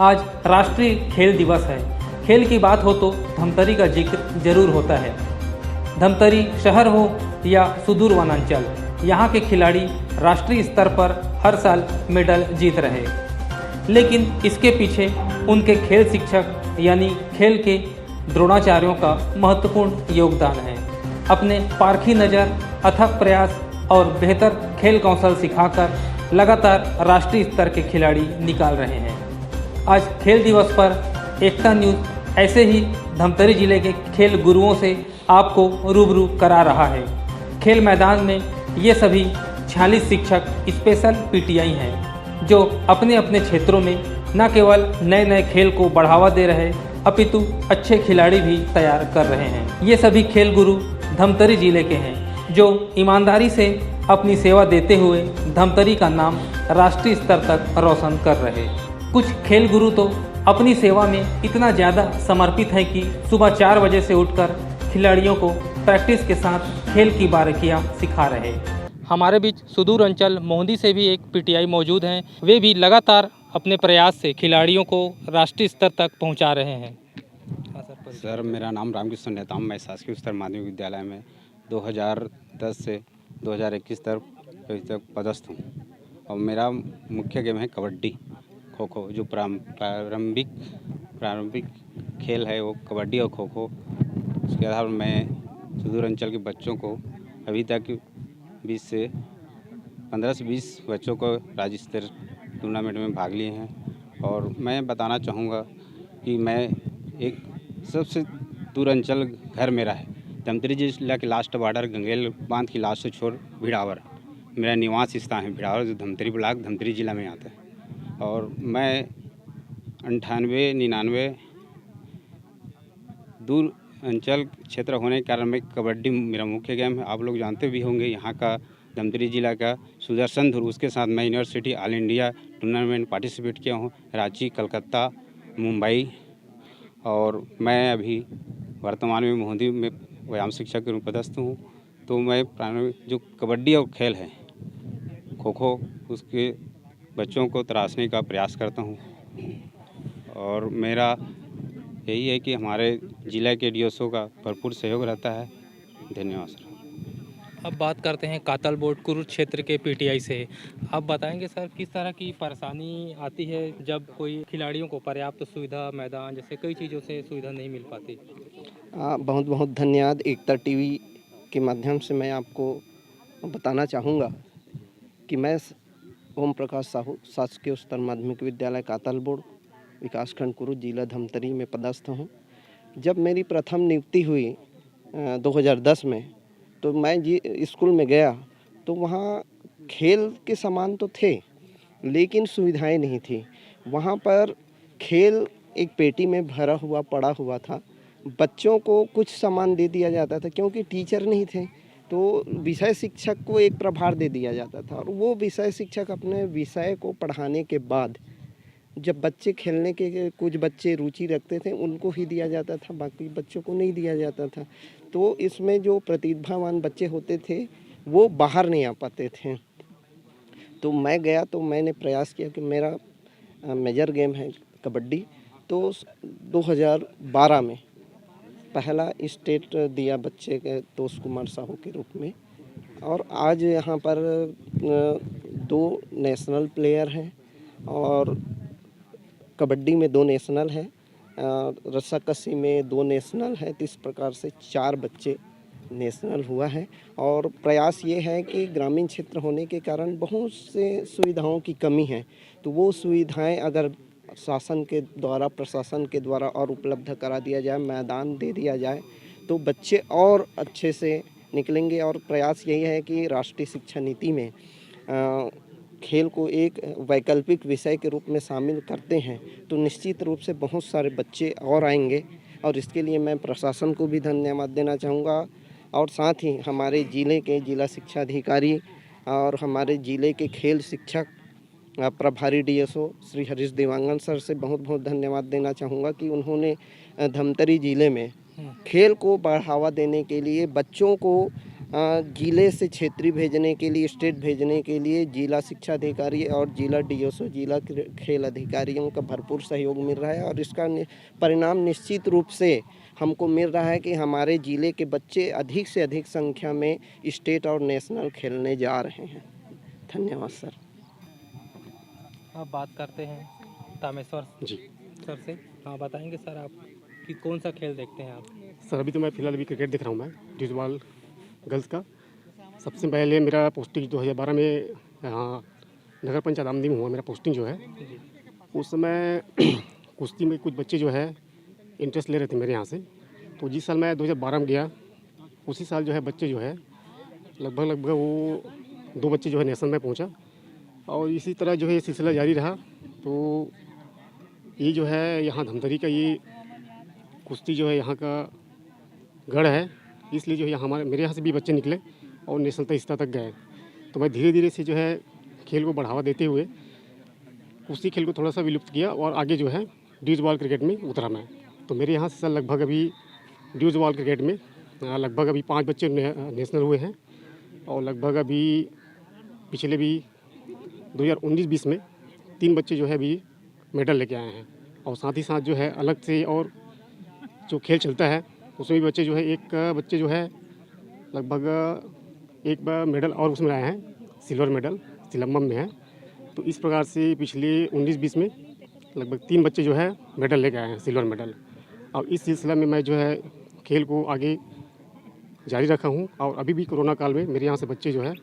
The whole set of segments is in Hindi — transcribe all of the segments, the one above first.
आज राष्ट्रीय खेल दिवस है। खेल की बात हो तो धमतरी का जिक्र जरूर होता है। धमतरी शहर हो या सुदूर वनांचल, यहाँ के खिलाड़ी राष्ट्रीय स्तर पर हर साल मेडल जीत रहे। लेकिन इसके पीछे उनके खेल शिक्षक यानी खेल के द्रोणाचार्यों का महत्वपूर्ण योगदान है। अपने पारखी नज़र, अथक प्रयास और बेहतर खेल कौशल सिखाकर लगातार राष्ट्रीय स्तर के खिलाड़ी निकाल रहे हैं। आज खेल दिवस पर एकता न्यूज़ ऐसे ही धमतरी जिले के खेल गुरुओं से आपको रूबरू करा रहा है। खेल मैदान में ये सभी 46 शिक्षक स्पेशल पीटीआई हैं, जो अपने अपने क्षेत्रों में न केवल नए नए खेल को बढ़ावा दे रहे अपितु अच्छे खिलाड़ी भी तैयार कर रहे हैं। ये सभी खेल गुरु धमतरी जिले के हैं, जो ईमानदारी से अपनी सेवा देते हुए धमतरी का नाम राष्ट्रीय स्तर तक रोशन कर रहे। कुछ खेल गुरु तो अपनी सेवा में इतना ज़्यादा समर्पित हैं कि सुबह 4 बजे से उठकर खिलाड़ियों को प्रैक्टिस के साथ खेल की बारीकियां सिखा रहे। हमारे बीच सुदूर अंचल मोहंदी से भी एक पीटीआई मौजूद हैं। वे भी लगातार अपने प्रयास से खिलाड़ियों को राष्ट्रीय स्तर तक पहुंचा रहे हैं। सर, मेरा नाम रामकृष्ण नेताम। मैं शासकीय उच्चतर माध्यमिक विद्यालय में 2010 से 2021 तक पदस्थ हूँ और मेरा मुख्य गेम है कबड्डी, खो खो। जो प्रारंभिक खेल है वो कबड्डी और खो खो। उसके आधार पर मैं सुदूर अंचल के बच्चों को अभी तक 15 से 20 बच्चों को राज्य स्तर टूर्नामेंट में भाग लिए हैं। और मैं बताना चाहूँगा कि मैं एक सबसे दूर अंचल घर मेरा है। धमतरी जिला के लास्ट बॉर्डर गंगेल बांध की लास्ट छोर भिड़ावर मेरा निवास स्थान है। भिड़ावर जो धमतरी ब्लॉक धमतरी जिला में आता है। और मैं 98-99 दूर अंचल क्षेत्र होने के कारण मैं कबड्डी मेरा मुख्य गेम है। आप लोग जानते भी होंगे, यहाँ का धमतरी जिला का सुदर्शन धुर, उसके साथ मैं university all India tournament participate किया हूँ, रांची, कलकत्ता, मुंबई। और मैं अभी वर्तमान में मोहंदी में व्यायाम शिक्षक के रूप में पदस्थ हूँ। तो मैं जो कबड्डी और खेल है खो खो, उसके बच्चों को तराशने का प्रयास करता हूँ। और मेरा यही है कि हमारे जिला के डीएसओ का भरपूर सहयोग रहता है। धन्यवाद सर। अब बात करते हैं कातल बोर्ड कुरुक्षेत्र के पीटीआई से। आप बताएंगे सर, किस तरह की परेशानी आती है जब कोई खिलाड़ियों को पर्याप्त सुविधा, मैदान जैसे कई चीज़ों से सुविधा नहीं मिल पाती? बहुत बहुत धन्यवाद। एकता टीवी के माध्यम से मैं आपको बताना चाहूँगा कि मैं ओम प्रकाश साहू, शासकीय उच्चतर माध्यमिक विद्यालय कातल बोर्ड, विकासखंड कुरु, जिला धमतरी में पदस्थ हूँ। जब मेरी प्रथम नियुक्ति हुई 2010 में, तो मैं स्कूल में गया तो वहाँ खेल के सामान तो थे लेकिन सुविधाएं नहीं थी। वहाँ पर खेल एक पेटी में भरा हुआ पड़ा हुआ था। बच्चों को कुछ सामान दे दिया जाता था क्योंकि टीचर नहीं थे, तो विषय शिक्षक को एक प्रभार दे दिया जाता था। और वो विषय शिक्षक अपने विषय को पढ़ाने के बाद जब बच्चे खेलने के कुछ बच्चे रुचि रखते थे उनको ही दिया जाता था, बाकी बच्चों को नहीं दिया जाता था। तो इसमें जो प्रतिभावान बच्चे होते थे वो बाहर नहीं आ पाते थे। तो मैं गया तो मैंने प्रयास किया कि मेरा मेजर गेम है कबड्डी। तो 2012 में पहला स्टेट दिया बच्चे के तोष कुमार साहू के रूप में। और आज यहाँ पर 2 नेशनल प्लेयर हैं और कबड्डी में 2 नेशनल है, रस्साकशी में 2 नेशनल है। तो इस प्रकार से 4 बच्चे नेशनल हुआ है। और प्रयास ये है कि ग्रामीण क्षेत्र होने के कारण बहुत से सुविधाओं की कमी है, तो वो सुविधाएं अगर शासन के द्वारा, प्रशासन के द्वारा और उपलब्ध करा दिया जाए, मैदान दे दिया जाए, तो बच्चे और अच्छे से निकलेंगे। और प्रयास यही है कि राष्ट्रीय शिक्षा नीति में खेल को एक वैकल्पिक विषय के रूप में शामिल करते हैं तो निश्चित रूप से बहुत सारे बच्चे और आएंगे। और इसके लिए मैं प्रशासन को भी धन्यवाद देना चाहूँगा और साथ ही हमारे ज़िले के जिला शिक्षा अधिकारी और हमारे ज़िले के खेल शिक्षक प्रभारी डीएसओ श्री हरीश देवांगन सर से बहुत बहुत धन्यवाद देना चाहूँगा कि उन्होंने धमतरी ज़िले में खेल को बढ़ावा देने के लिए बच्चों को जिले से क्षेत्रीय भेजने के लिए, स्टेट भेजने के लिए जिला शिक्षा अधिकारी और जिला डीएसओ, जिला खेल अधिकारियों का भरपूर सहयोग मिल रहा है और इसका परिणाम निश्चित रूप से हमको मिल रहा है कि हमारे ज़िले के बच्चे अधिक से अधिक संख्या में स्टेट और नेशनल खेलने जा रहे हैं। धन्यवाद सर। अब बात करते हैं तामेश्वर जी सर से। हाँ, बताएंगे सर आप कि कौन सा खेल देखते हैं आप? सर, अभी तो मैं फ़िलहाल क्रिकेट देख रहा हूँ, मैं ड्यूजबॉल गर्ल्स का। सबसे पहले मेरा पोस्टिंग 2012 में यहाँ नगर पंचायत आमदी में हुआ मेरा पोस्टिंग जो है। उस समय कुश्ती में कुछ बच्चे जो है इंटरेस्ट ले रहे थे मेरे यहाँ से, तो जिस साल मैं 2012 में गया उसी साल जो है बच्चे जो है लगभग वो 2 बच्चे जो है नेशनल में पहुँचा और इसी तरह जो है ये सिलसिला जारी रहा। तो ये जो है यहाँ धमतरी का ये कुश्ती जो है यहाँ का गढ़ है, इसलिए जो है मेरे यहाँ से भी बच्चे निकले और नेशनल स्तर तक गए। तो मैं धीरे धीरे से जो है खेल को बढ़ावा देते हुए कुश्ती खेल को थोड़ा सा विलुप्त किया और आगे जो है ड्यूज बॉल क्रिकेट में उतरा मैं। तो मेरे यहाँ से सर लगभग अभी ड्यूज बॉल क्रिकेट में लगभग अभी 5 बच्चे नेशनल हुए हैं और लगभग अभी पिछले भी 2019-20 में 3 बच्चे जो है अभी मेडल लेके आए हैं। और साथ ही साथ जो है अलग से और जो खेल चलता है उसमें भी बच्चे जो है एक बच्चे जो है लगभग एक मेडल और उसमें आए हैं, सिल्वर मेडल सिलंबम में है। तो इस प्रकार से पिछले 19-20 में लगभग 3 बच्चे जो है मेडल लेके आए हैं, सिल्वर मेडल। और इस सिलसिला में मैं जो है खेल को आगे जारी रखा हूँ और अभी भी कोरोना काल में मेरे यहाँ से बच्चे जो है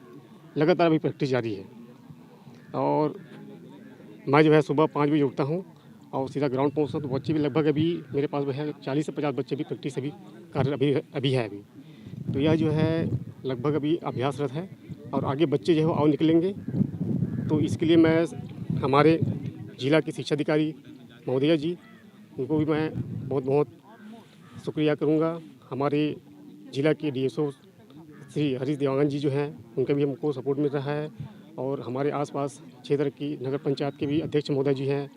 लगातार अभी प्रैक्टिस जारी है। और मैं जो है सुबह 5 बजे उठता हूँ और सीधा ग्राउंड पहुँचता हूँ। तो बच्चे भी लगभग अभी मेरे पास है 40 से 50 बच्चे भी प्रैक्टिस अभी कर अभी है अभी। तो यह जो है लगभग अभी अभ्यासरत है और आगे बच्चे जो है और निकलेंगे। तो इसके लिए मैं हमारे जिला के शिक्षा अधिकारी महोदया जी, उनको भी मैं बहुत बहुत शुक्रिया करूँगा। हमारे जिला के डीएसओ श्री हरीश देवांगन जी जो हैं, उनका भी हमको सपोर्ट मिल रहा है और हमारे आसपास क्षेत्र की नगर पंचायत के भी अध्यक्ष महोदय जी हैं,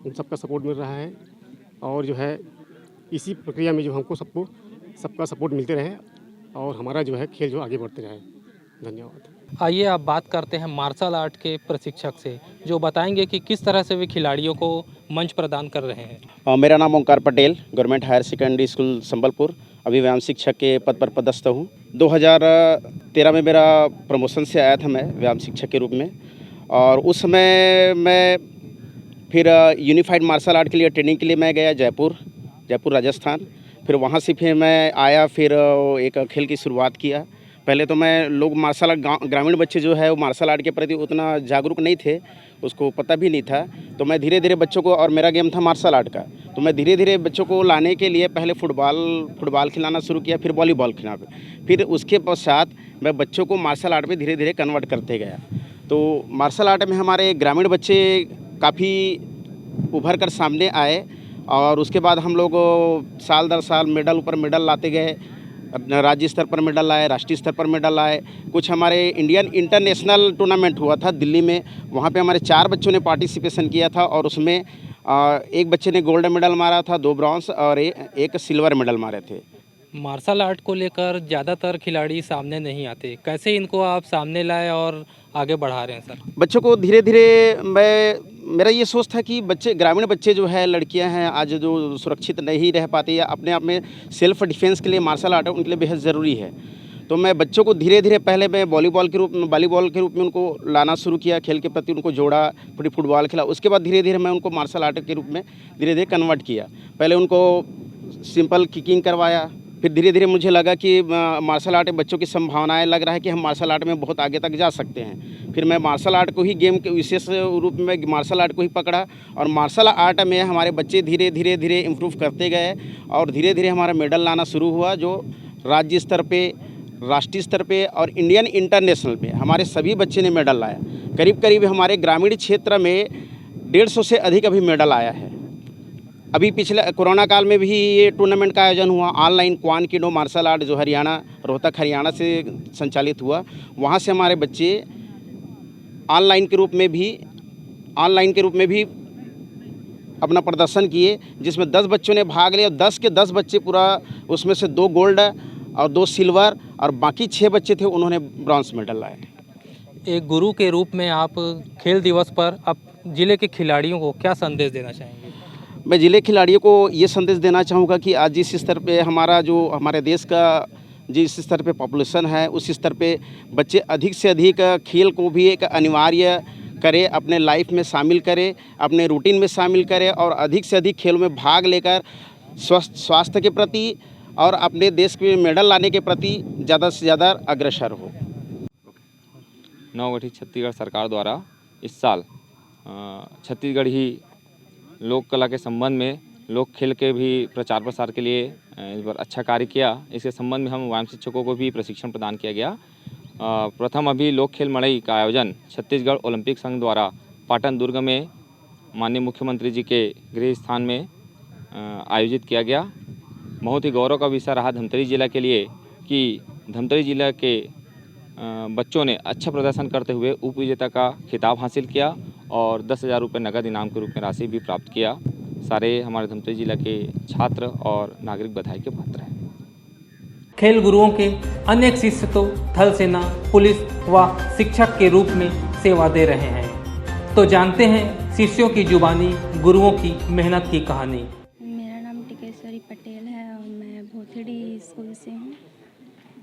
उन सबका सपोर्ट मिल रहा है। और जो है इसी प्रक्रिया में जो हमको सबका सपोर्ट मिलते रहे और हमारा जो है खेल जो आगे बढ़ते रहे। धन्यवाद। आइए आप बात करते हैं मार्शल आर्ट के प्रशिक्षक से, जो बताएंगे कि किस तरह से वे खिलाड़ियों को मंच प्रदान कर रहे हैं। मेरा नाम Omkar Patel, government higher secondary school Sambalpur, अभी व्यायाम शिक्षक के पद पर पदस्थ हूँ। 2013 में मेरा प्रमोशन से आया था मैं व्यायाम शिक्षक के रूप में और उस समय मैं फिर यूनिफाइड मार्शल आर्ट के लिए ट्रेनिंग के लिए मैं गया जयपुर राजस्थान। फिर वहाँ से फिर मैं आया, फिर एक खेल की शुरुआत किया। पहले तो मैं लोग मार्शल आर्ट ग्रामीण बच्चे जो है वो मार्शल आर्ट के प्रति उतना जागरूक नहीं थे, उसको पता भी नहीं था। तो मैं धीरे धीरे बच्चों को, और मेरा गेम था मार्शल आर्ट का, तो मैं धीरे धीरे बच्चों को लाने के लिए पहले फुटबॉल खिलाना शुरू किया, फिर वॉलीबॉल खिलाना, फिर उसके पश्चात मैं बच्चों को मार्शल आर्ट में धीरे धीरे कन्वर्ट करते गया। तो मार्शल आर्ट में हमारे ग्रामीण बच्चे काफ़ी उभर कर सामने आए और उसके बाद हम लोग साल दर साल मेडल ऊपर मेडल लाते गए। राज्य स्तर पर मेडल लाए, राष्ट्रीय स्तर पर मेडल लाए। कुछ हमारे इंडियन इंटरनेशनल टूर्नामेंट हुआ था दिल्ली में, वहाँ पे हमारे 4 बच्चों ने पार्टिसिपेशन किया था और उसमें एक बच्चे ने गोल्ड मेडल मारा था, 2 ब्रॉन्ज और एक सिल्वर मेडल मारे थे। मार्शल आर्ट को लेकर ज़्यादातर खिलाड़ी सामने नहीं आते, कैसे इनको आप सामने लाए और आगे बढ़ा रहे हैं सर? बच्चों को धीरे धीरे मेरा ये सोच था कि ग्रामीण बच्चे जो है, लड़कियां हैं आज जो सुरक्षित नहीं रह पाती या अपने आप में सेल्फ डिफेंस के लिए मार्शल आर्ट उनके लिए बेहद ज़रूरी है। तो मैं बच्चों को धीरे धीरे पहले मैं वॉलीबॉल के रूप में उनको लाना शुरू किया, खेल के प्रति उनको जोड़ा, फिर फुटबॉल खेला। उसके बाद धीरे धीरे मैं उनको मार्शल आर्ट के रूप में धीरे धीरे कन्वर्ट किया। पहले उनको सिंपल किकिंग करवाया, फिर धीरे धीरे मुझे लगा कि मार्शल आर्ट में बच्चों की संभावनाएं लग रहा है कि हम मार्शल आर्ट में बहुत आगे तक जा सकते हैं। फिर मैं मार्शल आर्ट को ही गेम के विशेष रूप में मार्शल आर्ट को ही पकड़ा और मार्शल आर्ट में हमारे बच्चे धीरे धीरे इम्प्रूव करते गए और धीरे धीरे हमारा मेडल लाना शुरू हुआ, जो राज्य स्तर पे, राष्ट्रीय स्तर पे और इंडियन इंटरनेशनल पे हमारे सभी बच्चे ने मेडल लाया। करीब हमारे ग्रामीण क्षेत्र में 150 से अधिक अभी मेडल आया है। अभी पिछले कोरोना काल में भी ये टूर्नामेंट का आयोजन हुआ ऑनलाइन, क्वान किडो मार्शल आर्ट जो रोहतक हरियाणा से संचालित हुआ। वहाँ से हमारे बच्चे ऑनलाइन के रूप में भी अपना प्रदर्शन किए, जिसमें 10 बच्चों ने भाग लिया और 10 के 10 बच्चे पूरा, उसमें से 2 गोल्ड और 2 सिल्वर और बाकी 6 बच्चे थे उन्होंने ब्रॉन्ज मेडल लाए। एक गुरु के रूप में आप खेल दिवस पर अब जिले के खिलाड़ियों को क्या संदेश देना चाहेंगे? मैं ज़िले खिलाड़ियों को ये संदेश देना चाहूँगा कि आज जिस स्तर पे हमारे देश का जिस स्तर पे पॉपुलेशन है, उस स्तर पे बच्चे अधिक से अधिक खेल को भी एक अनिवार्य करें, अपने लाइफ में शामिल करें, अपने रूटीन में शामिल करें और अधिक से अधिक खेलों में भाग लेकर स्वास्थ्य के प्रति और अपने देश के मेडल लाने के प्रति ज़्यादा से ज़्यादा अग्रसर हो। नवगठित छत्तीसगढ़ सरकार द्वारा इस साल छत्तीसगढ़ ही लोक कला के संबंध में लोक खेल के भी प्रचार प्रसार के लिए इस बार अच्छा कार्य किया। इसके संबंध में हम व्यायाम शिक्षकों को भी प्रशिक्षण प्रदान किया गया। प्रथम अभी लोक खेल मड़ई का आयोजन छत्तीसगढ़ ओलंपिक संघ द्वारा पाटन दुर्ग में माननीय मुख्यमंत्री जी के गृह स्थान में आयोजित किया गया। बहुत ही गौरव का विषय रहा धमतरी जिला के लिए कि धमतरी जिला के बच्चों ने अच्छा प्रदर्शन करते हुए उप विजेता का खिताब हासिल किया और 10,000 रुपये नगद इनाम के रूप में राशि भी प्राप्त किया। सारे हमारे धमतरी जिला के छात्र और नागरिक बधाई के पात्र हैं। खेल गुरुओं के अनेक शिष्य तो थल सेना, पुलिस व शिक्षक के रूप में सेवा दे रहे हैं। तो जानते हैं शिष्यों की जुबानी, गुरुओं की मेहनत की कहानी। मेरा नाम टिकेश्वरी पटेल है और मैं भोथड़ी स्कूल से हूँ।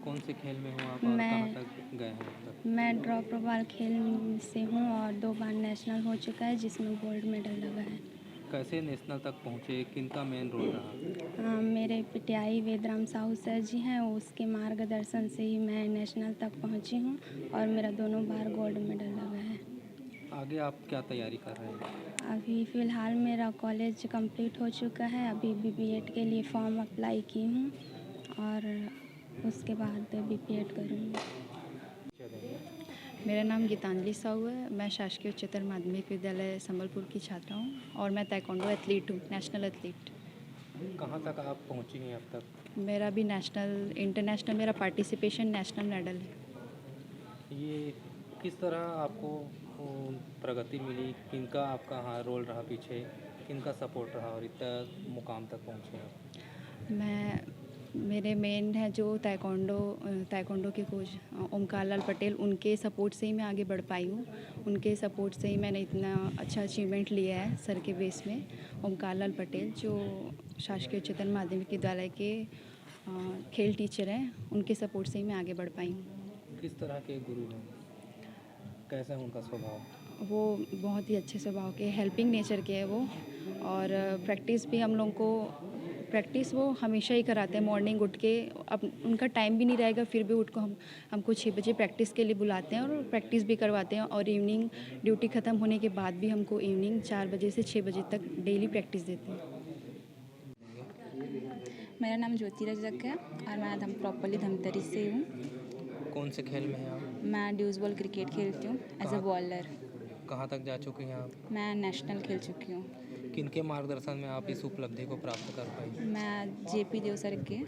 कौन से खेल में हो आप और कहाँ तक गए हैं? मैं ड्रॉप प्रोबाल खेल से हूँ और 2 बार नेशनल हो चुका है जिसमें गोल्ड मेडल लगा है। कैसे नेशनल तक पहुँचे, किनका मेन रोल रहा? मेरे पिटियाई वेदराम साहू सर जी हैं, उसके मार्गदर्शन से ही मैं नेशनल तक पहुँची हूँ और मेरा दोनों बार गोल्ड मेडल लगा है। आगे आप क्या तैयारी कर रहे हैं? अभी फ़िलहाल मेरा कॉलेज कंप्लीट हो चुका है। अभी BPED के लिए फॉर्म अप्लाई की हूँ और उसके बाद BPED करूँगी। मेरा नाम गीतांजलि साहू है। मैं शासकीय उच्चतर माध्यमिक विद्यालय संबलपुर की छात्रा हूँ और मैं ताइक्वांडो एथलीट हूँ, नेशनल एथलीट। कहाँ तक आप पहुँची हैं अब तक? मेरा भी नेशनल इंटरनेशनल मेरा पार्टिसिपेशन नेशनल मेडल है। ये किस तरह आपको प्रगति मिली, किनका आपका हाँ रोल रहा पीछे, किनका सपोर्ट रहा और इतना मुकाम तक पहुँचे आप? मेरे मेन है जो ताइक्वांडो के कोच ओमकार लाल पटेल, उनके सपोर्ट से ही मैं आगे बढ़ पाई हूँ। उनके सपोर्ट से ही मैंने इतना अच्छा अचीवमेंट लिया है सर के बेस में। ओमकार लाल पटेल जो शासकीय उच्चतर माध्यमिक विद्यालय के खेल टीचर हैं, उनके सपोर्ट से ही मैं आगे बढ़ पाई हूँ। किस तरह के गुरु हैं, कैसा है उनका स्वभाव? वो बहुत ही अच्छे स्वभाव के, हेल्पिंग नेचर के है वो। और प्रैक्टिस भी हम लोगों को प्रैक्टिस वो हमेशा ही कराते हैं। मॉर्निंग उठ के, अब उनका टाइम भी नहीं रहेगा फिर भी उठ को हमको 6 बजे प्रैक्टिस के लिए बुलाते हैं और प्रैक्टिस भी करवाते हैं। और इवनिंग ड्यूटी ख़त्म होने के बाद भी हमको इवनिंग 4 बजे से 6 बजे तक डेली प्रैक्टिस देते हैं। मेरा नाम ज्योति रजक है और मैं प्रॉपरली धमतरी से हूँ। कौन से खेल में हैं आप? मैं ड्यूज बॉल क्रिकेट खेलती हूँ एज अ बॉलर। कहाँ तक जा चुके हैं आप? मैं नेशनल खेल चुकी हूँ। किनके मार्गदर्शन में आप इस उपलब्धि को प्राप्त कर पाई? मैं JP देव सर के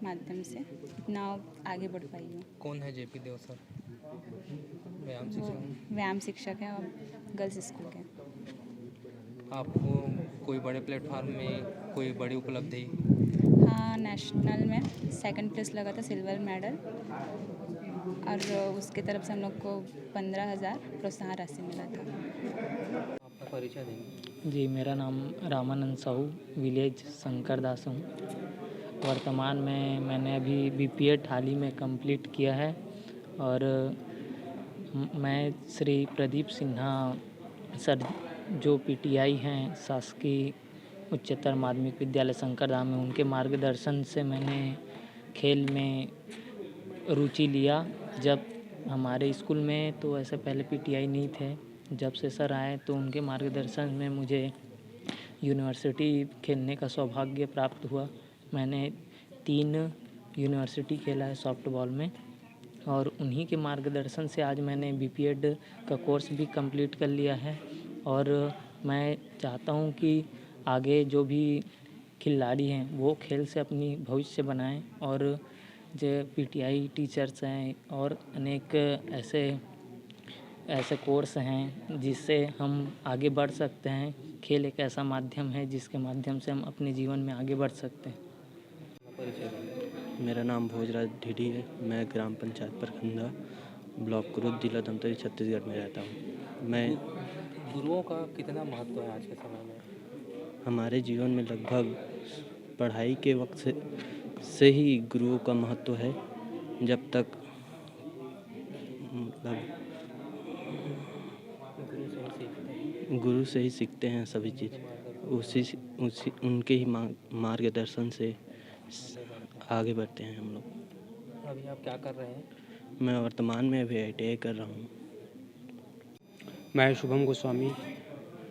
माध्यम से इतना आगे बढ़ पाई हूँ। कौन है JP देव सर? व्यायाम वो शिक्षक। व्यायाम शिक्षक हैं और गर्ल्स स्कूल के। आपको कोई बड़े प्लेटफार्म में कोई बड़ी उपलब्धि? हाँ, नेशनल में 2nd प्लेस लगा था, सिल्वर मेडल। और उसके तरफ से हम लोग को 15,000 प्रोत्साहन राशि मिला था। आपका परिचय देंगे? जी, मेरा नाम रामानंद साहू, विलेज शंकरदास हूँ। वर्तमान में मैंने अभी BPED हाल ही में कंप्लीट किया है और मैं श्री प्रदीप सिन्हा सर जो PTI हैं शासकीय उच्चतर माध्यमिक विद्यालय शंकरधाम में, उनके मार्गदर्शन से मैंने खेल में रुचि लिया। जब हमारे स्कूल में तो ऐसे पहले PTI नहीं थे, जब से सर आए तो उनके मार्गदर्शन में मुझे यूनिवर्सिटी खेलने का सौभाग्य प्राप्त हुआ। मैंने 3 यूनिवर्सिटी खेला है सॉफ्टबॉल में और उन्हीं के मार्गदर्शन से आज मैंने BPED का कोर्स भी कंप्लीट कर लिया है। और मैं चाहता हूं कि आगे जो भी खिलाड़ी हैं वो खेल से अपनी भविष्य बनाएं और जो PTI टीचर्स हैं और अनेक ऐसे कोर्स हैं जिससे हम आगे बढ़ सकते हैं। खेल एक ऐसा माध्यम है जिसके माध्यम से हम अपने जीवन में आगे बढ़ सकते हैं। मेरा नाम भोजराज ढीडी है। मैं ग्राम पंचायत परखंदा, ब्लॉक कुरुद, जिला धमतरी, छत्तीसगढ़ में रहता हूँ। मैं गुरुओं का कितना महत्व है आज के समय में? हमारे जीवन में लगभग पढ़ाई के वक्त से ही गुरुओं का महत्व है। जब तक मतलब गुरु से ही सीखते हैं सभी चीज़, उसी उनके ही मार्गदर्शन से आगे बढ़ते हैं हम लोग। अभी आप क्या कर रहे हैं? मैं वर्तमान में अभी ITI कर रहा हूँ। मैं शुभम गोस्वामी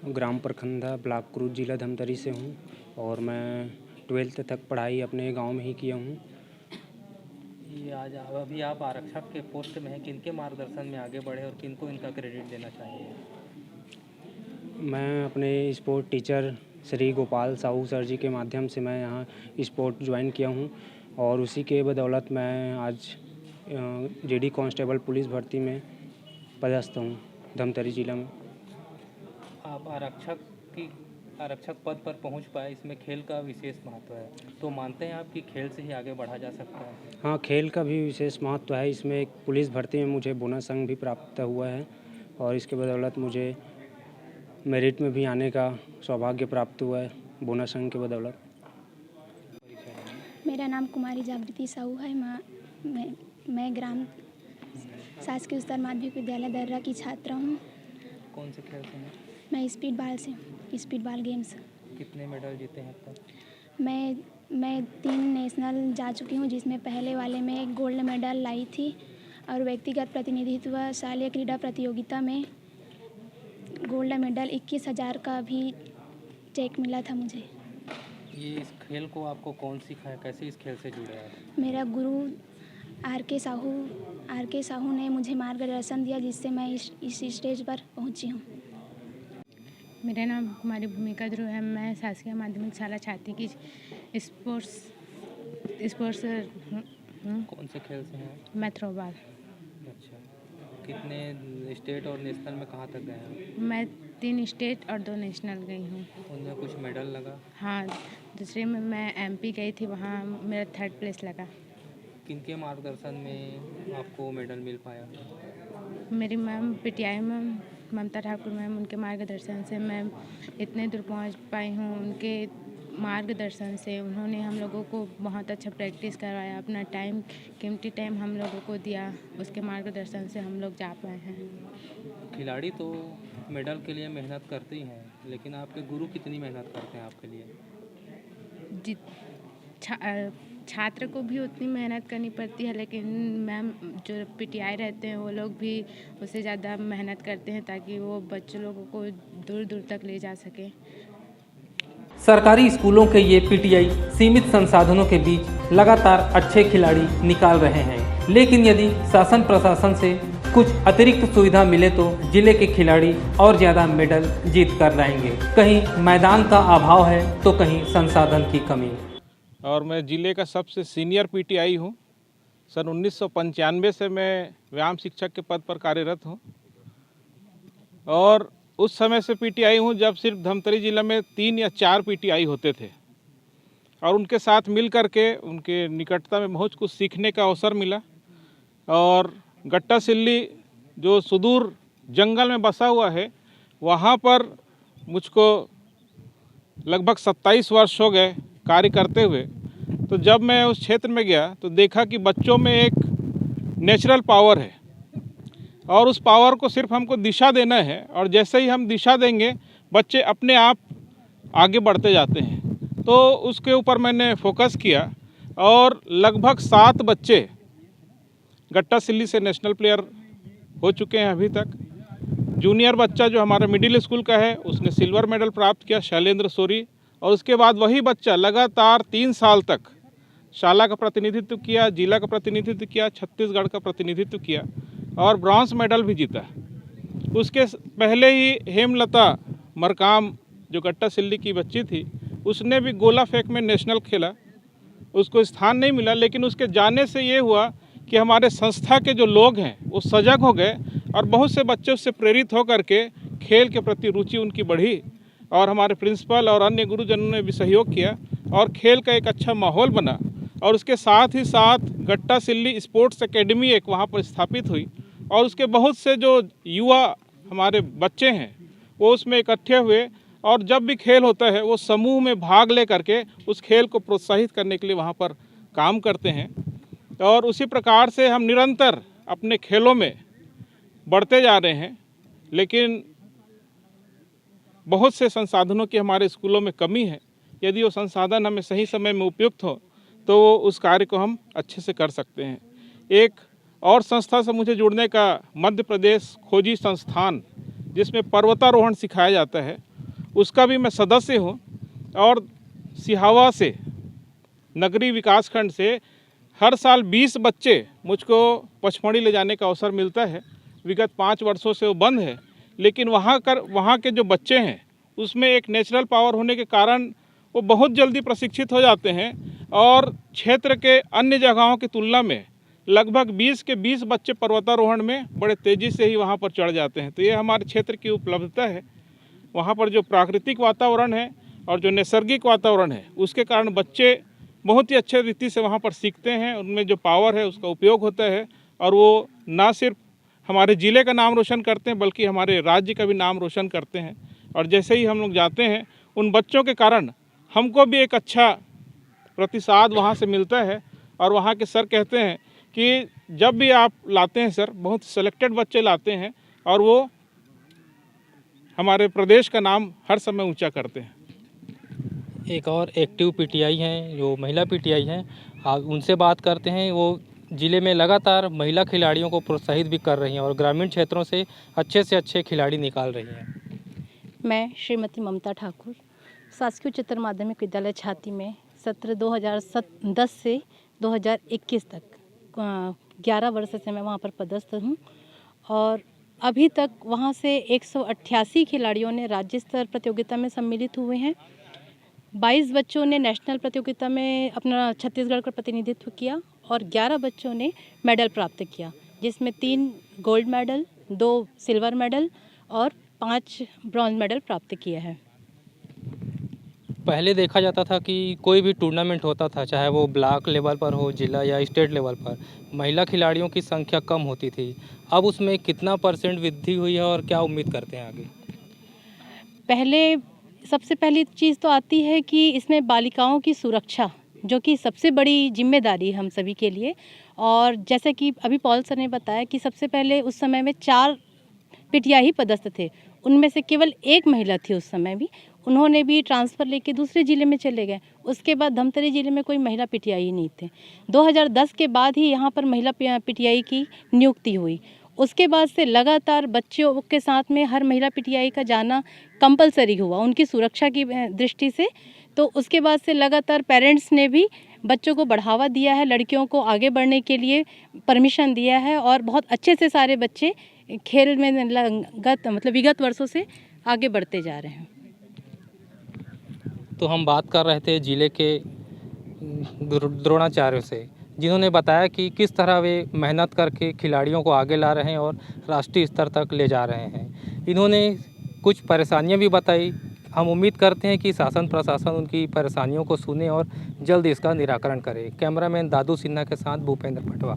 ग्राम परखंदा, ब्लॉक कुरुद, जिला धमतरी से हूँ और मैं 12th तक पढ़ाई अपने गांव में ही किया हूँ। ये आज अभी आप आरक्षक के पोस्ट में हैं, किनके मार्गदर्शन में आगे बढ़े और किनको इनका क्रेडिट देना चाहिए? मैं अपने sport teacher Shri Gopal Sahu sir ji के माध्यम से मैं यहाँ स्पोर्ट ज्वाइन किया हूँ और उसी के बदौलत मैं आज JD कांस्टेबल पुलिस भर्ती में पदस्थ हूँ धमतरी जिला में। आप आरक्षक पद पर पहुंच पाए, इसमें खेल का विशेष महत्व है, तो मानते हैं आप कि खेल से ही आगे बढ़ा जा सकता है? हाँ, खेल का भी विशेष महत्व है। इसमें एक पुलिस भर्ती में मुझे बोनस अंक भी प्राप्त हुआ है और इसके बदौलत मुझे मेरिट में भी आने का सौभाग्य प्राप्त हुआ है बोनस अंक के बदौलत। मेरा नाम कुमारी जागृति साहू है। मैं ग्राम शासकीय उच्चतर माध्यमिक विद्यालय दर्रा की छात्रा हूँ। कौन से खेल से हैं? मैं स्पीड बॉल गेम्स। कितने मेडल जीते हैं अब तक? मैं 3 नेशनल जा चुकी हूँ, जिसमें पहले वाले में एक गोल्ड मेडल लाई थी और व्यक्तिगत प्रतिनिधित्व शालेय क्रीड़ा प्रतियोगिता में गोल्ड मेडल 21,000 का भी चेक मिला था मुझे। ये इस खेल को आपको कौन सिखाया, कैसे इस खेल से जुड़े हैं? मेरा गुरु आर के साहू ने मुझे मार्गदर्शन दिया, जिससे मैं इस स्टेज पर पहुंची हूं। मेरा नाम कुमारी भूमिका ध्रुव है। मैं शासकीय माध्यमिक शाला छात्री की स्पोर्ट्स कौन से खेल से हैं? मैं थ्रोबॉल। अच्छा, कितने स्टेट और नेशनल में कहाँ तक गए हैं? मैं 3 स्टेट और 2 नेशनल गई हूँ। उनमें कुछ मेडल लगा? हाँ, दूसरे में मैं MP गई थी, वहाँ मेरा 3rd प्लेस लगा। किनके मार्गदर्शन में आपको मेडल मिल पाया? मेरी मैम PTI मैम ममता ठाकुर मैम, उनके मार्गदर्शन से मैं इतने दूर पहुँच पाई हूँ। उनके मार्गदर्शन से उन्होंने हम लोगों को बहुत अच्छा प्रैक्टिस करवाया, अपना कीमती टाइम हम लोगों को दिया। उसके मार्गदर्शन से हम लोग जा पाए हैं। खिलाड़ी तो मेडल के लिए मेहनत करते ही हैं, लेकिन आपके गुरु कितनी मेहनत करते हैं आपके लिए? छात्र को भी उतनी मेहनत करनी पड़ती है, लेकिन मैम जो PTI रहते हैं वो लोग भी उससे ज़्यादा मेहनत करते हैं ताकि वो बच्चों लोगों को दूर दूर तक ले जा सके। सरकारी स्कूलों के ये PTI सीमित संसाधनों के बीच लगातार अच्छे खिलाड़ी निकाल रहे हैं, लेकिन यदि शासन प्रशासन से कुछ अतिरिक्त सुविधा मिले तो जिले के खिलाड़ी और ज़्यादा मेडल जीत कर लाएंगे। कहीं मैदान का अभाव है तो कहीं संसाधन की कमी। और मैं ज़िले का सबसे सीनियर PTI हूँ। सन 1995 से मैं व्यायाम शिक्षक के पद पर कार्यरत हूँ और उस समय से PTI हूँ जब सिर्फ धमतरी जिला में 3 या 4 PTI होते थे और उनके साथ मिल कर के उनके निकटता में बहुत कुछ सीखने का अवसर मिला। और गट्टा सिल्ली जो सुदूर जंगल में बसा हुआ है, वहाँ पर मुझको लगभग 27 वर्ष हो गए कार्य करते हुए। तो जब मैं उस क्षेत्र में गया तो देखा कि बच्चों में एक नेचुरल पावर है और उस पावर को सिर्फ हमको दिशा देना है और जैसे ही हम दिशा देंगे बच्चे अपने आप आगे बढ़ते जाते हैं। तो उसके ऊपर मैंने फोकस किया और लगभग 7 बच्चे गट्टा सिल्ली से नेशनल प्लेयर हो चुके हैं अभी तक। जूनियर बच्चा जो हमारा मिडिल स्कूल का है उसने सिल्वर मेडल प्राप्त किया, शैलेंद्र सोरी। और उसके बाद वही बच्चा लगातार 3 साल तक शाला का प्रतिनिधित्व किया, जिला का प्रतिनिधित्व किया, छत्तीसगढ़ का प्रतिनिधित्व किया और ब्रॉन्ज मेडल भी जीता। उसके पहले ही हेमलता मरकाम जो गट्टा सिल्ली की बच्ची थी, उसने भी गोला फेंक में नेशनल खेला, उसको स्थान नहीं मिला। लेकिन उसके जाने से ये हुआ कि हमारे संस्था के जो लोग हैं वो सजग हो गए और बहुत से बच्चे उससे प्रेरित होकर के खेल के प्रति रुचि उनकी बढ़ी और हमारे प्रिंसिपल और अन्य गुरुजनों ने भी सहयोग किया और खेल का एक अच्छा माहौल बना और उसके साथ ही साथ गट्टा सिल्ली स्पोर्ट्स एकेडमी एक वहाँ पर स्थापित हुई और उसके बहुत से जो युवा हमारे बच्चे हैं वो उसमें इकट्ठे हुए और जब भी खेल होता है वो समूह में भाग ले करके उस खेल को प्रोत्साहित करने के लिए वहाँ पर काम करते हैं। और उसी प्रकार से हम निरंतर अपने खेलों में बढ़ते जा रहे हैं, लेकिन बहुत से संसाधनों की हमारे स्कूलों में कमी है। यदि वो संसाधन हमें सही समय में उपयुक्त हो तो उस कार्य को हम अच्छे से कर सकते हैं। एक और संस्था से मुझे जुड़ने का मध्य प्रदेश खोजी संस्थान, जिसमें पर्वतारोहण सिखाया जाता है, उसका भी मैं सदस्य हूँ। और सिहावा से नगरीय विकासखंड से हर साल 20 बच्चे मुझको पचमढ़ी ले जाने का अवसर मिलता है। विगत 5 वर्षों से वो बंद है, लेकिन वहाँ के जो बच्चे हैं उसमें एक नेचुरल पावर होने के कारण वो बहुत जल्दी प्रशिक्षित हो जाते हैं और क्षेत्र के अन्य जगहों की तुलना में लगभग 20 के 20 बच्चे पर्वतारोहण में बड़े तेज़ी से ही वहाँ पर चढ़ जाते हैं। तो ये हमारे क्षेत्र की उपलब्धता है। वहाँ पर जो प्राकृतिक वातावरण है और जो नैसर्गिक वातावरण है उसके कारण बच्चे बहुत ही अच्छे रीति से वहाँ पर सीखते हैं। उनमें जो पावर है उसका उपयोग होता है और वो ना सिर्फ हमारे ज़िले का नाम रोशन करते हैं बल्कि हमारे राज्य का भी नाम रोशन करते हैं। और जैसे ही हम लोग जाते हैं उन बच्चों के कारण हमको भी एक अच्छा प्रतिसाद वहाँ से मिलता है। और वहाँ के सर कहते हैं कि जब भी आप लाते हैं सर, बहुत सेलेक्टेड बच्चे लाते हैं और वो हमारे प्रदेश का नाम हर समय ऊंचा करते हैं। एक और एक्टिव पीटीआई हैं जो महिला पीटीआई हैं, आप उनसे बात करते हैं। वो ज़िले में लगातार महिला खिलाड़ियों को प्रोत्साहित भी कर रही हैं और ग्रामीण क्षेत्रों से अच्छे खिलाड़ी निकाल रही हैं। मैं श्रीमती ममता ठाकुर शासकीय उच्चतर माध्यमिक विद्यालय छाती में सत्र 2010 से 2021 तक 11 वर्ष से मैं वहाँ पर पदस्थ हूँ और अभी तक वहाँ से 188 खिलाड़ियों ने राज्य स्तर प्रतियोगिता में सम्मिलित हुए हैं। 22 बच्चों ने नेशनल प्रतियोगिता में अपना छत्तीसगढ़ का प्रतिनिधित्व किया और 11 बच्चों ने मेडल प्राप्त किया, जिसमें 3 गोल्ड मेडल, 2 सिल्वर मेडल और 5 ब्रॉन्ज मेडल प्राप्त किया है। पहले देखा जाता था कि कोई भी टूर्नामेंट होता था, चाहे वो ब्लॉक लेवल पर हो, जिला या स्टेट लेवल पर, महिला खिलाड़ियों की संख्या कम होती थी। अब उसमें कितना % वृद्धि हुई है और क्या उम्मीद करते हैं आगे? सबसे पहली चीज़ तो आती है कि इसमें बालिकाओं की सुरक्षा, जो कि सबसे बड़ी जिम्मेदारी हम सभी के लिए। और जैसे कि अभी पॉल सर ने बताया कि सबसे पहले उस समय में 4 पीटीआई ही पदस्थ थे, उनमें से केवल 1 महिला थी उस समय भी। उन्होंने भी ट्रांसफ़र लेके दूसरे ज़िले में चले गए। उसके बाद धमतरी ज़िले में कोई महिला पीटीआई ही नहीं थे। 2010 के बाद ही यहाँ पर महिला पीटीआई की नियुक्ति हुई। उसके बाद से लगातार बच्चों के साथ में हर महिला पीटीआई का जाना कंपलसरी हुआ उनकी सुरक्षा की दृष्टि से। तो उसके बाद से लगातार पेरेंट्स ने भी बच्चों को बढ़ावा दिया है, लड़कियों को आगे बढ़ने के लिए परमिशन दिया है और बहुत अच्छे से सारे बच्चे खेल में विगत वर्षों से आगे बढ़ते जा रहे हैं। तो हम बात कर रहे थे जिले के द्रोणाचार्यों से, जिन्होंने बताया कि किस तरह वे मेहनत करके खिलाड़ियों को आगे ला रहे हैं और राष्ट्रीय स्तर तक ले जा रहे हैं। इन्होंने कुछ परेशानियां भी बताई। हम उम्मीद करते हैं कि शासन प्रशासन उनकी परेशानियों को सुने और जल्द इसका निराकरण करे। कैमरामैन दादू सिन्हा के साथ भूपेंद्र पटवा।